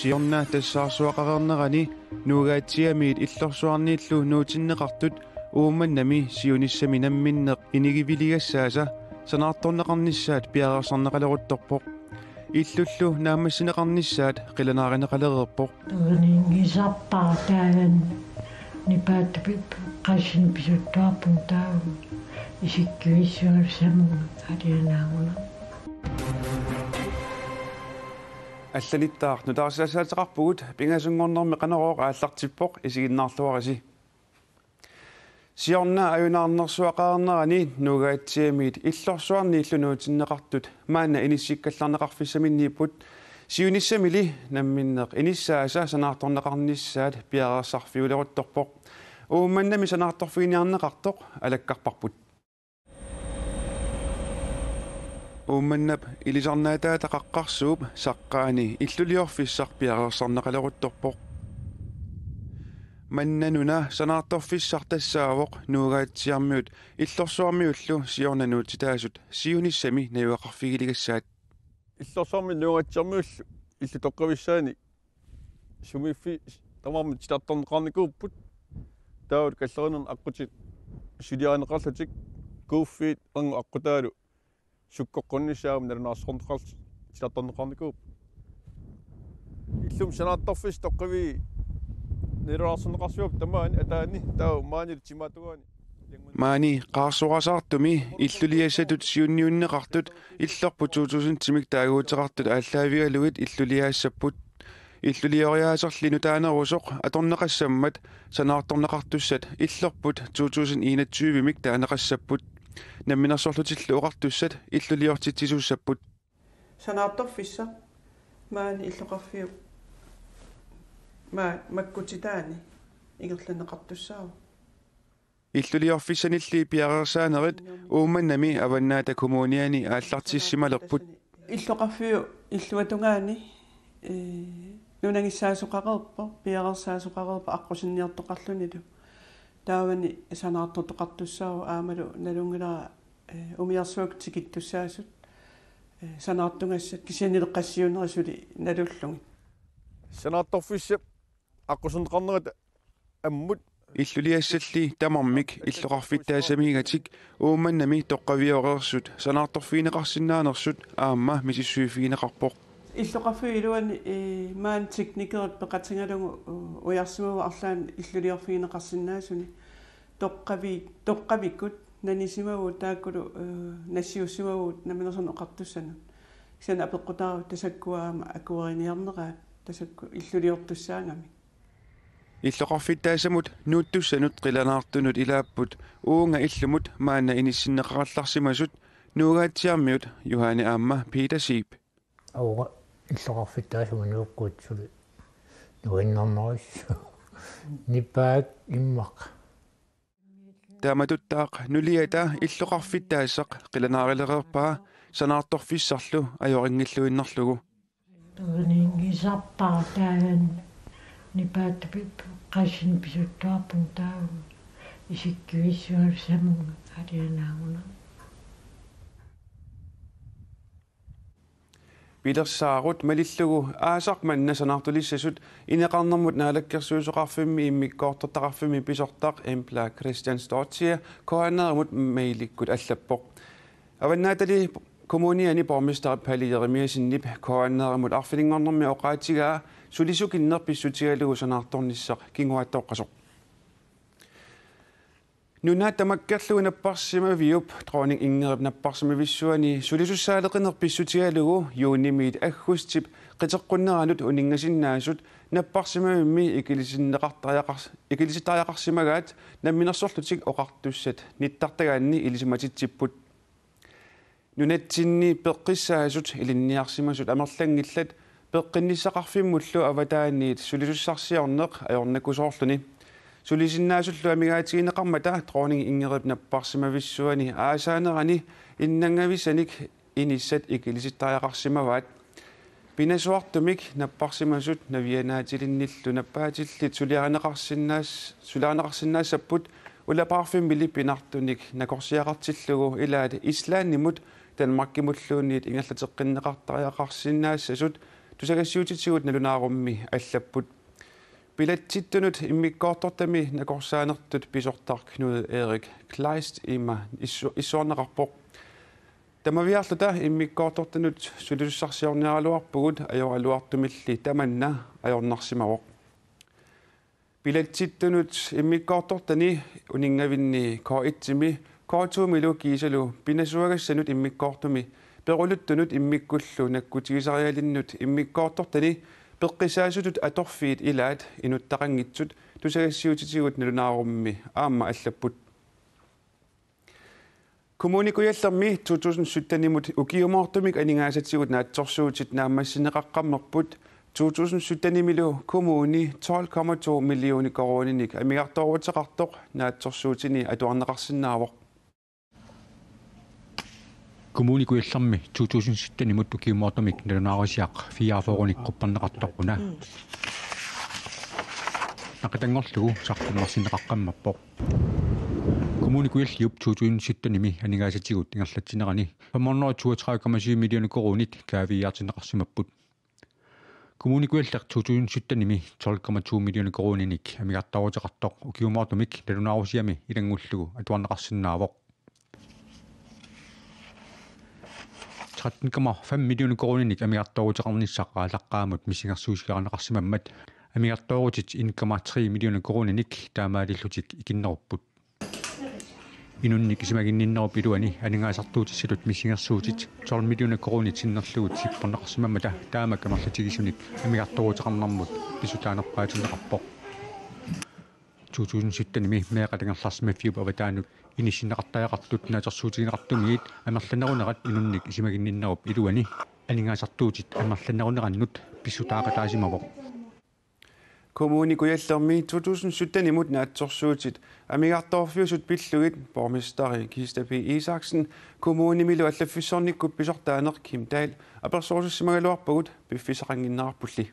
siorna tassarsuaqarernerani nuugaatiamiit illorsuarniillu nuutinneqartut uummannami siunissami namminneq inigiviligassaasa sanaartorneqarnissaat piaqarsarneqaleruttorpoq illullu naammassineqarnissaat qilanaarinneqalererpoq tuuningisarpaa taagan nipaat qassin pisuttuarpun taa isikkivissuarsamuga alianaanguna аллалиттаар нутаарсаасаатеқарпугут пингасунгорнэрми қанерооқ ааллартиппоқ исигиннаарлуарси сиорна аюнаарнерсуақарнерани нугаатсиамиит иллорсуарни иллунуутиннеқартут маана иниссиккалларнеқарфиссаминнииппут сиуниссамили намминнеқ иниссааса санаарторнеқарниссаат пиареерсарфиулерутторпоқ уумманнами санаарторфигиниарнеқартоқ алаккарпарпут уумманнап илисарнаатаата қаққарсууп саққаани иллулиорфиссар пиареерсарнеқалерутторпоқ маннануна санаарторфиссар тассаавоқ нуугаатсиармиут иллорсуармиуллу сиорнануутитаасут сиуниссами наюақарфигилигассаат иллорсуарми нуугаатсиармиуллу илли тоққависсаани сумиффи тамарми титарторнеқарникууппут таавут каллеринерн аққутит силиаанеқарлутик кууффиит ангу аққутаалу суккоққуннисаам налунаарсорнеқарл титарторнеқарникууп иллум санаатторфис тоққави нераарсорнеқарсуап тамаани атаани таа маани тиматугаани маани қаарсуарасаартуми иллулиассатут сиунниуннеқартут иллорпу 2000 тимик таагуутеқартут ааллаавигалугит иллулиаассаппут иллулиориаасерлину таанерусоқ аторнеқассаммат санаарторнеқартуссат иллорпут 2021 мик таанеқассаппут намминерсорлутиллу оqartussat иллулиортитсисуссаппут санаарторфисса маани иллоқарфиу маккутитаани игерланеқартуссаава иллулиорфиссанилли пиареерсаанерит уумманнами аваннаата коммуниани ааллартиссималерпут иллоқарфиу иллуатунгаани нунангиссаасоқарерпо пиареерсаасоқарерпо аққусинниартоқарлунилу таавани санаартортоқартуссаава аамалу налунгилара умиарсуак тикиттуссаасут санаартунгассат кисианилеққассиунерисули налуллуги санаартторфиссап аққусинеқарнерат аммут иллулиассалли тамармик иллоқарфиттаасамигатик уумманнами тоққавиорерсут санаартторфиинеқарсинаанерсут аама мисиссуифигинеқарпоқ иллоқарфуилуани маан техникерат пеқатингалугу уярсимава арлаан иллулиорфигинеқарсинаасуни тоққавиккут нанисимаву тааккулу нассиуссимаву наминерсерну оқартуссанут кисана апеққутаару тасаккуаама акуариниарнераа тасакку иллулиортуссаангами иллоқарфиттаасамут нууттуссанут қиланаартунут илааппут уунга иллумут маана иниссиннеқаралларсимасут нуугаатсиармиут юхани аама Peter Sieb ауга иллоқарфиттаасума нууккуутсули нуиннарнерис нипаак иммақ тааматуттаақ нулиата иллоқарфиттаассақ қиланаарилеқерпаа санаарторфиссарлу ажорингиллуиннарлугу туунингисарпаа тааган нипаат qassin pisuttuarpun taa isikkivissuarsamuga alianaanguna Pilerssaarut malillugu aasarmanna sanartulissasut ineqarnermut naalakkersuusoqarfimmi immikkoortortaqarfimmi pisortaq empla Christian Stortia koannermut mailikkut allappoq avannaatali kommuniani borgmester Palle Jeremiasinnip koannermut arfilingornermi oqaatigaa sulisukinnerpissutigalugu sanartornissaq kinguattooqqasoq Nuna tamakkerlugu napparsimaviup dronning Ingrid napparsimavissuani sulisussaalerqinerpissutigalugu juunimiit aggustip qiteqqunneranut uningasinnaasut napparsimavimmi ikilisitariaqarsimagaat namminersorlutik oqartussat nittartagaanni ilisimatittipput nunatsinni peqqissaasut ilinniarsimasut amerlangillat peqqinnisaqarfimmullu avataaniit sulisussarsiorneq ajornakusoorluni Sulisinnaasуллу амигаатигинеқармата дронинг Ingrid наппарсимависсуани аасаанерани иннангависаник иниссат икилиситтариақарсимаваат пинасуартумик наппарсимасут навианаатилинниллу наппаатиллит сулиарнеқарсинаассаппут улапаарфиммили пинартуник накорсиақартиллугу илаат ислааннимут Danmarkимуллуунниит ингерлатеққиннеқартариақарсинаассасут тусагассуутитсигут налунаарумми аллаппут билатситтунут иммиккоорторtami накорсаанертут писортар Knud Erik Kleist има исsuorneqarpoq тамавиарлута иммиккоортортанут сулуссарсиорниаралуарпугут ajorалуартумилли таманна ajornarsimavoq билатситтунут иммиккоортортани унингавинни K1-тими K2-милу кисалу пинасуагассанут иммиккоортуми перулуттунут иммиккуллу наккутигисариалиннут иммиккоортортани пеққисаасутут аторфиит илаат инуттақангитсут тусагассиутитигут налунаарумми аама аллаппут коммуникуяллерми 2017-нимут укиумаортумик анингаасатсигут наатсорсуутит наамассинеқаққаммерпут 2017-нимилу коммуни 12,2 миллиони корониник амигарторуутеқартоқ наатсорсуутини атуарнеқарсинаавоқ коммуникуяллерми 2017-нимут укиумаортумик налунаарусиақ фиаафооруник қуппарнеқартоқуна нақатангорлугу сартуммарсинеқаққаммаппоқ коммуникуяллиуп 2017-ними анингаасатигут ингерлатсинерани 532,7 миллиони коронит каавиаартинеқарсимаппут коммуникуяллер 2017-ними 12,2 миллиони корониник амигартаруутеқартоқ укиумаортумик налунаарусиами илангуллугу атуарнеқарсинаавоқ 13,5 миллиони корониник амигартаруутеқарниссақаа лаққаамут мисингерсуусигаранеқарсимаммат амигартаруутит 1,3 миллиони корониник таамаалиллутик икиннеруппут инунник исимагинниннеруп илуани анингаасартуутиссалут миссингерсуутит 12 миллиони коронит синнерлугут сиппорнеқарсимаммата таама камерлатигисуник амигартаруутеқарнармут писутаанерпаатинеқарпоқ 2017-ними меэқалангерларсима фиуп аватаанут инисиннеқартаяқартут наатерсуутигинеқартумигит амерланерунерат инунник исимагинниннеруп илуани анингаасартуутит амерланерунераннут писутаақатаасимавоқ коммуникуяллерми 2017-нимут наатсорсуутит амигарторфиусут пиллугит бормистари Кистапи Isaksen коммунимилу аллаффиссорниккуп писортаанеқ Kim Dahl аперсоорсимагалуарпагут пиффисақангиннаарпулли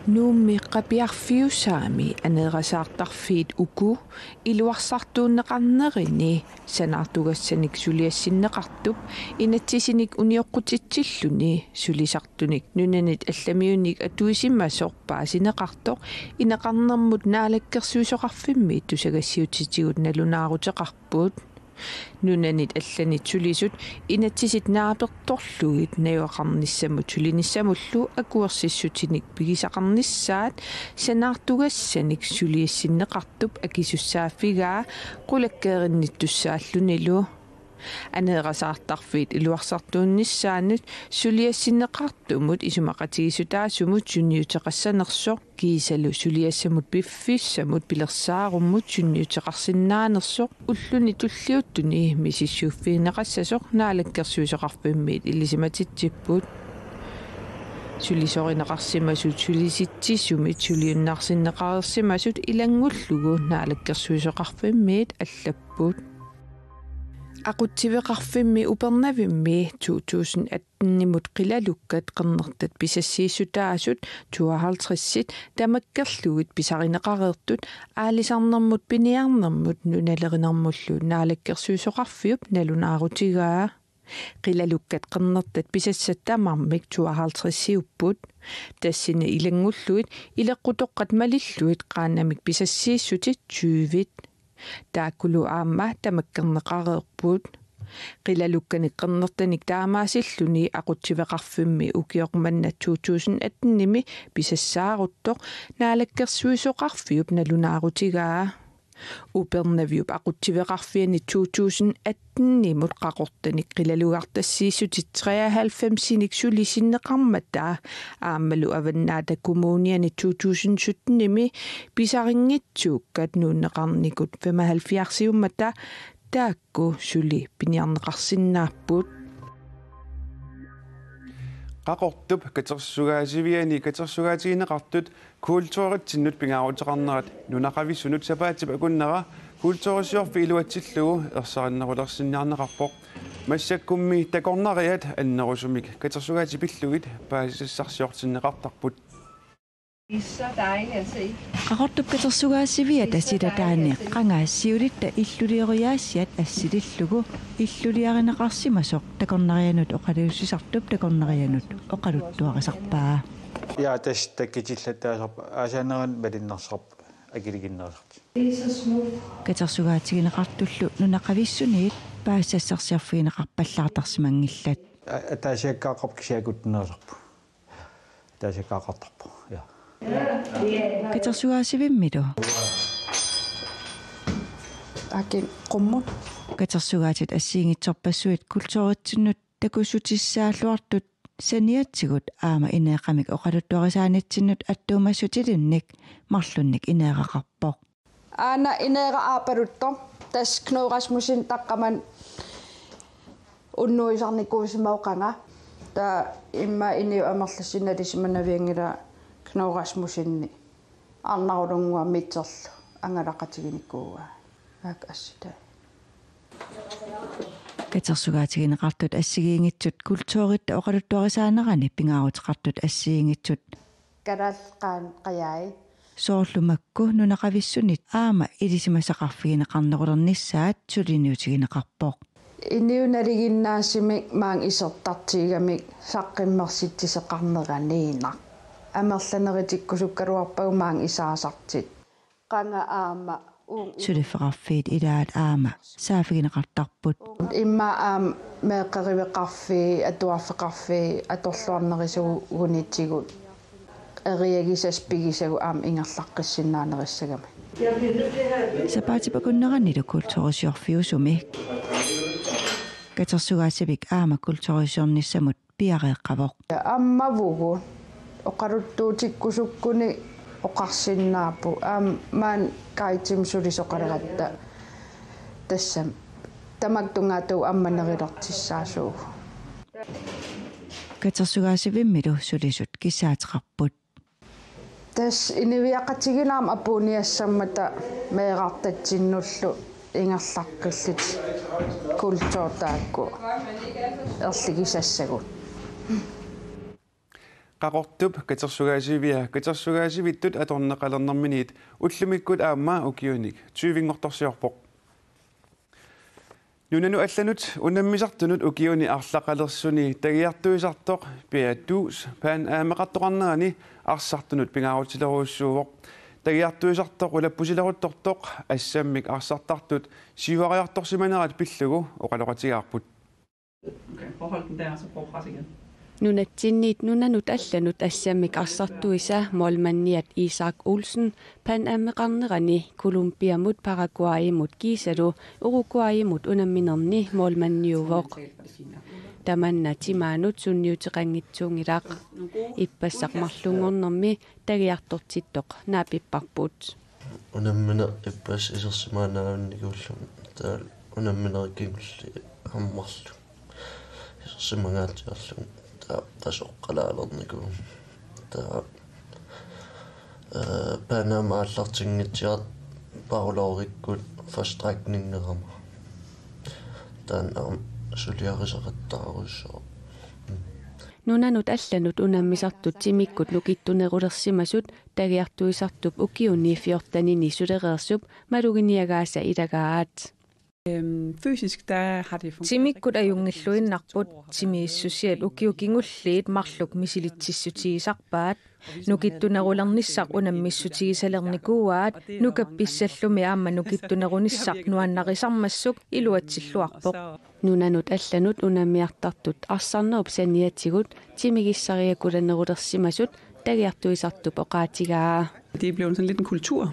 Nummi qapiarfiusaami aneerasaartarfiit uku iluarsartuunneqarnerini sanaartugassanik suliassinneqartup inatsisinik unioqqutitsilluni sulisartunik nunanit allamiunik atuisimmasoq paasineqartoq ineqarnermut naalakkersuusoqarfimmi tusagassiutitigut nalunaaruteqarpuut nunanit allanit sulisut inatsisit naapertorlugit nayuaqarnissamut sulinissamullu akuersissutinik pigisaqarnissaat sanaartugassanik suliassinneqartup akisussaafigaa qulakkeerinnittussaallunilu aneerasaartarfiit iluarsartuunnissaanut suliassinneqartumut isumaqatigisutaasumut sunniuteqassanersoq kiisalu suliassamut piffissamut pilersaarumut sunniuteqarsinnaanersoq ulluni tulliuttuni misissuuffiineqassasoq naalakkersuusoqarpimmiit illisimatitsippuut sulisorinneqarsimasut sulisitsissumit suliunnaarsinneqarersimasut ilangullugu naalakkersuusoqarpimmiit allappuut aqutsiveqarfimmi upernavimmi 2018-nimut qilalukkat qernertat pisassiissutaasut 52-sit tamakkerlugit pisarineqareertut aalisarnermut piniarnermut nunalerinermullu naalakkersuusoqarfiup nalunaarutigaa qilalukkat qernertat pisassataamarmik 52-siupput tassine ilangulluit ileqqutoqqat malilluit qaannamik pisassiissutit 20-it taakulu aamma tamakkerneqareerpuut qilalukkanik qernertanik taamaasilluni aqutsiveqarfimmi ukiormanna 2018-nimi pisassaaruttоq naalakkersuisoqarfiup nalunaarutigaa upernaviup aqutsiveqarfiani 2018-nimut qaqortanik qilalugartassiissutit 93-sinik sulisinneqarmataa aammalu avannaata kommuniani 2017-nimi pisaringitsuukkat nuunneqarnikut 75-siummata taakku suli piniarneqarsinnaappuut qaqortup katersugaasiviani katersugaatigineqartut kultuuritsinut pingaaruteqarnerat nunaqavissunut sapaatip akunnera kultuurisiorfi iluatsillugu ersaarinnerulersinnaarneqarpoq массаккумми такорнариат аннерусумик катерсугаати пиллугит паасиссарсиортиннеқартарпут Qaqortup katersugaasiviat asilataani qangaassiulitta illulioriaasiat assilillugu illuliarineqarsimasoq takornarianut oqaluussisartup takornarianut oqaluttuarisarpaa. Ja, das takkitillataasarpa aasaaneran malinnersarp akiliginnerisart. Katersugaatigineqartullu nunaqavissuniit paassaassarsiarfiineqarpallaartarsimangillat. Taasiakkaaqarp kisiakutnerisarpu. Taasiakkaaqartarpu. Ja. Katersugaasivimmilu. Akin qummut. Katersugaatit assiingitsorpassuit kultuurittinnut takussutissaalluartut saniatsigut aama ineeqamik oqaluttuarisaanittinnut attuumassutilinnik marlunnik ineeqaqarpoq. Aana ineeqaaparutto tas Knud-Rasmussen taqqaman unnuisarnikuusimauqanga ta imma iniu amerlassinalissimanaviangila Knud-Rasmussenni arnarulungua mitserlu angalaqatiginikkuuga aak assita. Katersugaatigineqartut assigiingitsut kultuuritta oqaluttuarisaanerani pingaarutiqartut assiingitsut Kalaqqaan qayai soorlumakku nunaqavissunit aama ilisimasaqarfigineqarnerulernissaat suliniutigineqarpoq. Iniunaliginnaassimik maang isertartiigamik saqqimmersitsiseqarneraniinaq amerlaneritikkusukkaluarpagu maang isaasartit qanga aama Sulifeqarfiit ilaat aama saafigineqartarput imma meeqqeriveqarfi atuarfeqarfi atorluarnerisugunitigut eriagisaspigisagu ingerlaqqissinaanerissagami sapaatipakunneranilu kultuurisiorfiusumik katersugaasivik aama kultuurisiornissamut piareeqqavoq ammavugu oqaluttuutikkusukkuni oqarsinnaapu maan kaitimsulisoqaleratta tassam tamaktungaatu ammanerilertissaasuugu katersugaasivimmilu sulisut kisaateqarput tas iniviaqatiginaam apuuniassammata meeqartatsinnullu ingerlaqqillit kultuurtaakku erlikisassagut qaqortup katersugaasivittut atorneqalernerminiit ullumikkut aammaa ukiunik tyyvingortorsiorpoq nunanu allanut unammisartunut ukiuni arlaqalersuni tagiartuisartoq piattuus paan aameqartoqarnerani arssartunut pingaarutileruussuuvoq tagiartuisartoq ulappusileruttortoq assammik arssartartut siuariartorsimanerat pillugu oqaloqatigaarput. Forhold den der, så prøv at presse igen. Nunatsinniit nunanut allanut assammik arssartuisa molmanniat Isak Olsen pan ammeqarnerani Kolumbiamut Paraguaymut Gisalu Uruguaymut unamminerni molmanniuvoq tamanna timaanut sunniuteqangitsuungilaq ippassaqmarlungornermi tagiartortittoq naapipparput unammina ippas isersimaanaannikуулlu taa unamminerikingulli ammarlu isersimangaatiarlu tasoqqalaalerniku taa Panama allartingitsiat paulorikkut fastrækningerama tan suliarisaqattaarussoo nunanut allanut unammisartut timikkut lukittunerulersimasut tagiartuisartup ukiunniiffiortanini sulereersup maluginiagaasa ilagaat fysisk der har det fungeret. Timikkut ajungilluinnarput timiissutiat ukiukingulliit marluk misilitsissutigisarpaat nukittunerulernissaq unammissutigisalernikuaat nukappissallumi aamma nukittunerunissaq nuannaqisarmassuk iluatsilluarpoq nunanut allanut unammiartartut arsarnerup saniatigut timigissariakulannerulersimasut tagiartuisartup oqaatigaa. Det er blevet sådan lidt en kultur.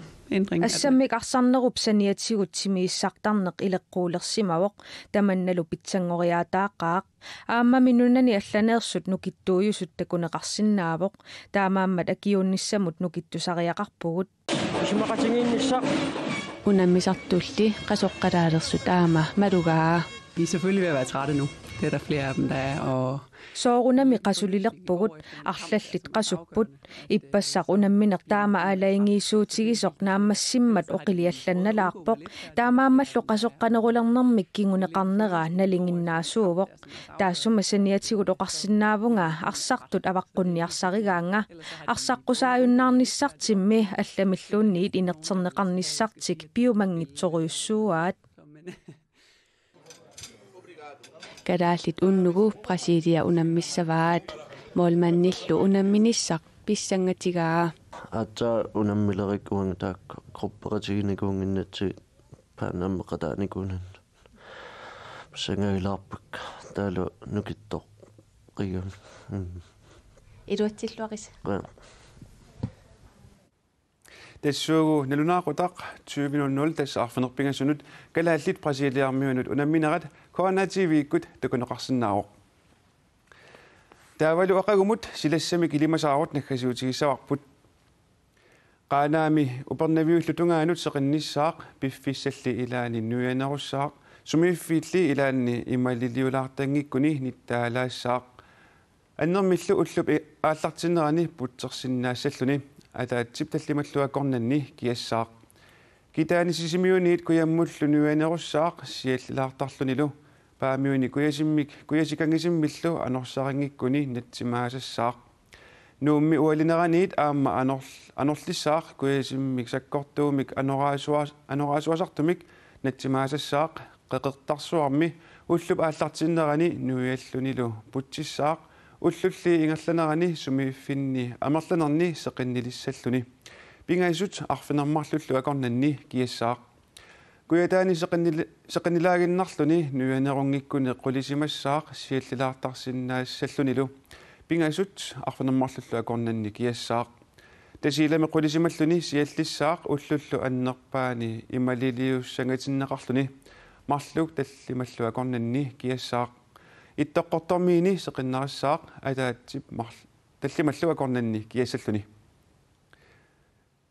Assammik arssarnerup saniatigut timiissaqtarneq ileqquulersimavoq tamannalu pitsangoriataaqaaq aammami nunani allaneersut nukittuuyusut takuneqarsinnaavoq taamaammat akiuunnissamut nukittusariaqarpugut unammisartulli qasoqqalaalerсут aama malugaa De er selvfølgelig ved at være trætte nu. Det er der flere af dem, der er. Og soorunami qasulilerpugut arlallit qasupput ippassaqunamminertaama aalaingiisuutigisoq naammassimmat oqiliallannalaarpoq taamaamallu qasoqqanerulernermik kinguneqarneraa nalinginnaasuuvoq taassuma saniatigut oqarsinnaavunga arsartut avaqqunniarsarigaanga arsaqqusaajunnаарnissartimmi allamilluunniit inerterneqarnissartik piumangitsoruyussuuaat kadaallit unnugu prasidia unammissavaat moolmannillu unamminissaq pissangatigaa ata unammilerikuang taak grupperatiginikuunginnatsi paanammeqataanikunan sangailaarpak taalu nukittoq qigun iruatsilluaris Tessuugu nalunaaqutaq 20:00 tassarfinerpingasunut kalaallit brasiliarmiunut unamminerat koornatiiviikkut takuneqarsinnaaroq taavalu aqagumut silassamik ilimasaaruut nakkasiutigissavarput qaanaami upernaviullutungaanut seqinnissaaq piffissalli ilaani nuyanerussaaq sumiiffiilli ilaanni imaliliulaartangikkuni nittaalaassaaq annermillu ullup aallartinnerani putsersinnaassalluni атаатсип таллималлуакорнанни киассаақ китааnisisimiuniit куяммуллу нуанеруссаақ сиаллаартарлунилу паамиуни куясикангисиммиллу анорсарангиккуни натсимаасассаақ нуумми уалинераниит аама анерлиссаақ куясиммик саккортуумик анораасуасартумик натсимаасассаақ қеқертарсуарми уллуп ааллартиннерани нуиаллунилу путсиссаақ уллулли ингерланерани сумииффинни амерланерни сеқиннилиссаллуни пингаисут арфинермарлуллу акорнанни киассаақ куятаани сеқиннилаагиннарлуни нуянерунгиккуни қулисимассаақ сиаллилаартарсиннаассаллунилу пингаисут арфинермарлуллу акорнанни киассаақ тасилами қулисималлуни сиаллиссаақ уллуллу аннерпаани ималилиуссангатиннеқарлуни марлук таллималлу акорнанни киассаақ иттоққортормиини сеқиннерассаақ атаатсип таллималлу акорнанни киассаллуни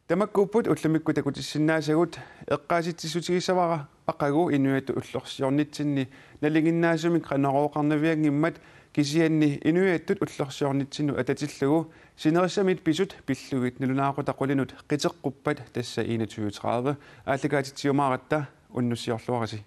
тамаккууппут уллумикку такутиссиннаасагут эққааситсисутигиссавара ақагу инуату уллорсиорнитсинни налигиннаасумик қанерооқарнавиангиммат кисианни инуаттут уллорсиорнитсину ататиллугу синериссамит писут пиллугит налунаақутақулинут қитеққуппат тасса 21:30 ааллагаатитсиумааратта уннуссиорлуараси